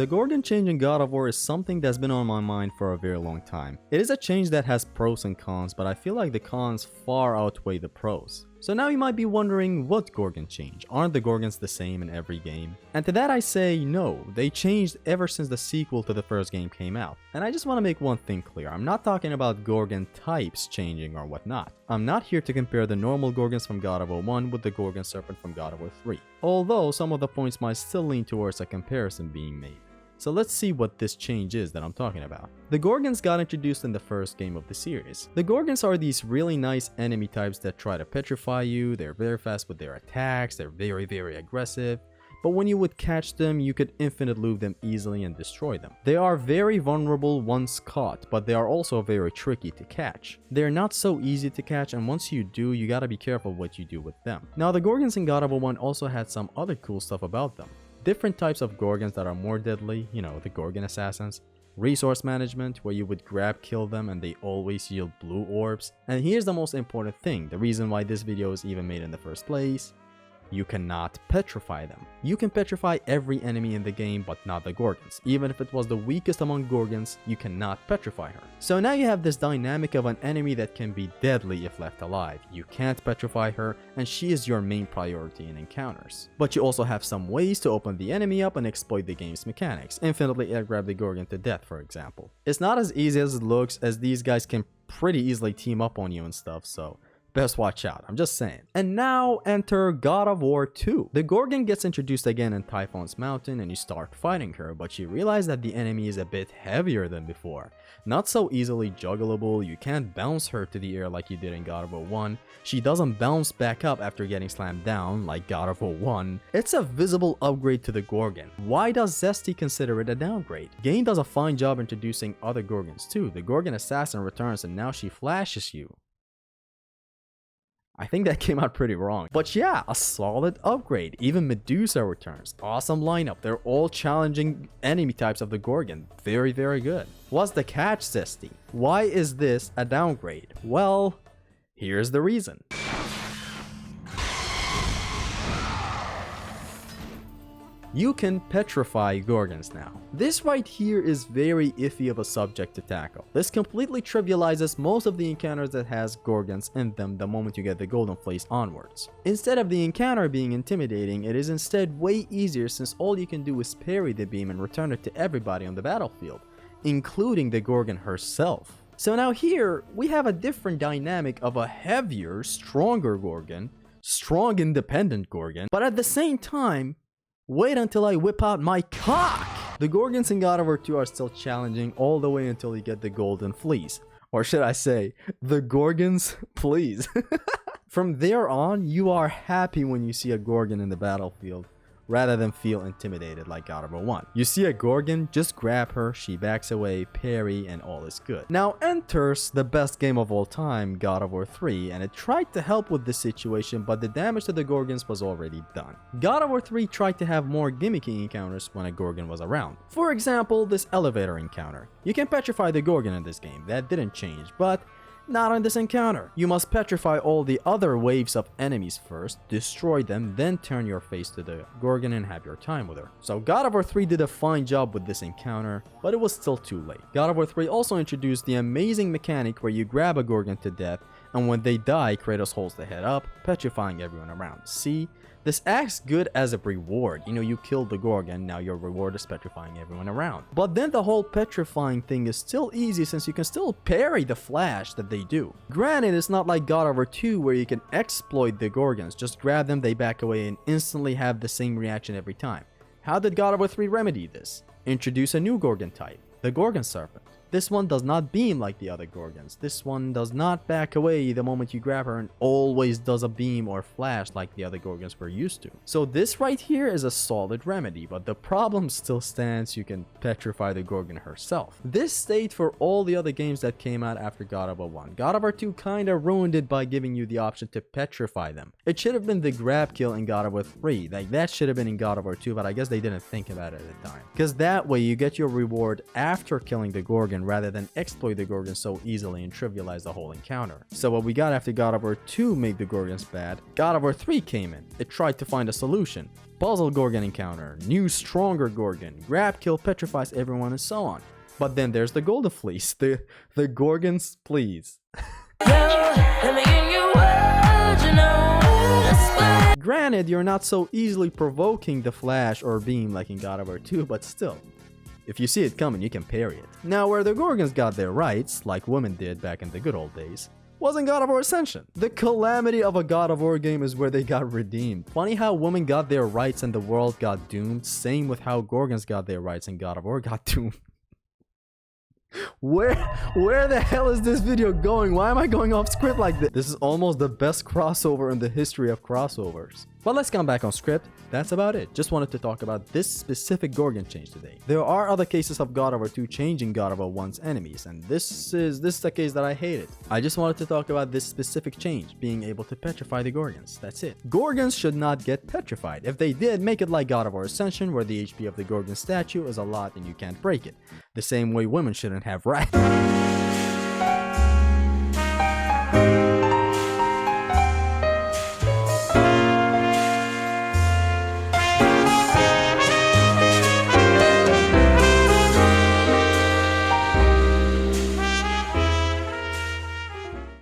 the Gorgon change in God of War is something that's been on my mind for a very long time. It is a change that has pros and cons, but I feel like the cons far outweigh the pros. So now you might be wondering, what Gorgon change? Aren't the Gorgons the same in every game? And to that I say no, they changed ever since the sequel to the first game came out. And I just want to make one thing clear, I'm not talking about Gorgon types changing or whatnot. I'm not here to compare the normal Gorgons from God of War 1 with the Gorgon Serpent from God of War 3. Although some of the points might still lean towards a comparison being made. So let's see what this change is that I'm talking about. The Gorgons got introduced in the first game of the series. The Gorgons are these really nice enemy types that try to petrify you, they're very fast with their attacks, they're very aggressive. But when you would catch them, you could infinite loop them easily and destroy them. They are very vulnerable once caught, but they are also very tricky to catch. They're not so easy to catch, and once you do, you gotta be careful what you do with them. Now the Gorgons in God of War 1 also had some other cool stuff about them. Different types of Gorgons that are more deadly, you know, the Gorgon assassins. Resource management, where you would grab kill them and they always yield blue orbs. And here's the most important thing, the reason why this video is even made in the first place. You cannot petrify them. You can petrify every enemy in the game, but not the Gorgons. Even if it was the weakest among Gorgons, you cannot petrify her. So now you have this dynamic of an enemy that can be deadly if left alive. You can't petrify her, and she is your main priority in encounters. But you also have some ways to open the enemy up and exploit the game's mechanics. Infinitely air grab the Gorgon to death, for example. It's not as easy as it looks, as these guys can pretty easily team up on you and stuff, so best watch out, I'm just saying. And now enter God of War 2. The Gorgon gets introduced again in Typhon's Mountain and you start fighting her, but you realize that the enemy is a bit heavier than before. Not so easily juggleable, you can't bounce her to the air like you did in God of War 1. She doesn't bounce back up after getting slammed down like God of War 1. It's a visible upgrade to the Gorgon. Why does Zesty consider it a downgrade? Game does a fine job introducing other Gorgons too. The Gorgon assassin returns and now she flashes you. I think that came out pretty wrong. But yeah, a solid upgrade. Even Medusa returns. Awesome lineup. They're all challenging enemy types of the Gorgon. Very good. What's the catch, Zesty? Why is this a downgrade? Well, here's the reason. You can petrify Gorgons now. This right here is very iffy of a subject to tackle. This completely trivializes most of the encounters that has Gorgons in them the moment you get the golden fleece onwards. Instead of the encounter being intimidating, it is instead way easier since all you can do is parry the beam and return it to everybody on the battlefield, including the Gorgon herself. So now here, we have a different dynamic of a heavier, stronger Gorgon, strong independent Gorgon, but at the same time, wait until I whip out my cock! The Gorgons in God of War 2 are still challenging all the way until you get the golden fleece. Or should I say, the Gorgons, please. From there on, you are happy when you see a Gorgon in the battlefield, rather than feel intimidated like God of War 1. You see a Gorgon, just grab her, she backs away, parry, and all is good. Now enters the best game of all time, God of War 3, and it tried to help with this situation, but the damage to the Gorgons was already done. God of War 3 tried to have more gimmicky encounters when a Gorgon was around. For example, this elevator encounter. You can petrify the Gorgon in this game, that didn't change, but not on this encounter. You must petrify all the other waves of enemies first, destroy them, then turn your face to the Gorgon and have your time with her. So God of War 3 did a fine job with this encounter, but it was still too late. God of War 3 also introduced the amazing mechanic where you grab a Gorgon to death, and when they die, Kratos holds the head up, petrifying everyone around. See? This acts good as a reward. You know, you killed the Gorgon, now your reward is petrifying everyone around. But then the whole petrifying thing is still easy since you can still parry the flash that they do. Granted, it's not like God of War 2 where you can exploit the Gorgons. Just grab them, they back away, and instantly have the same reaction every time. How did God of War 3 remedy this? Introduce a new Gorgon type, the Gorgon Serpent. This one does not beam like the other Gorgons. This one does not back away the moment you grab her and always does a beam or flash like the other Gorgons we're used to. So this right here is a solid remedy, but the problem still stands. You can petrify the Gorgon herself. This stayed for all the other games that came out after God of War 1. God of War 2 kinda ruined it by giving you the option to petrify them. It should have been the grab kill in God of War 3. Like, that should have been in God of War 2, but I guess they didn't think about it at the time. Because that way you get your reward after killing the Gorgon Gorgon rather than exploit the Gorgon so easily and trivialize the whole encounter. So what we got after God of War 2 made the Gorgons bad, God of War 3 came in. It tried to find a solution. Puzzle Gorgon encounter, new stronger Gorgon, grab kill petrifies everyone and so on. But then there's the Golden Fleece, the Gorgons please. Granted, you're not so easily provoking the flash or beam like in God of War 2, but still. If you see it coming, you can parry it. Now, where the Gorgons got their rights, like women did back in the good old days, was in God of War Ascension. The calamity of a God of War game is where they got redeemed. Funny how women got their rights and the world got doomed. Same with how Gorgons got their rights and God of War got doomed. Where the hell is this video going? Why am I going off script like this? This is almost the best crossover in the history of crossovers. But let's come back on script. That's about it. Just wanted to talk about this specific Gorgon change today. There are other cases of God of War 2 changing God of War 1's enemies, and this is the case that I hated. I just wanted to talk about this specific change, being able to petrify the Gorgons. That's it. Gorgons should not get petrified. If they did, make it like God of War Ascension, where the HP of the Gorgon statue is a lot and you can't break it. The same way women shouldn't have rights.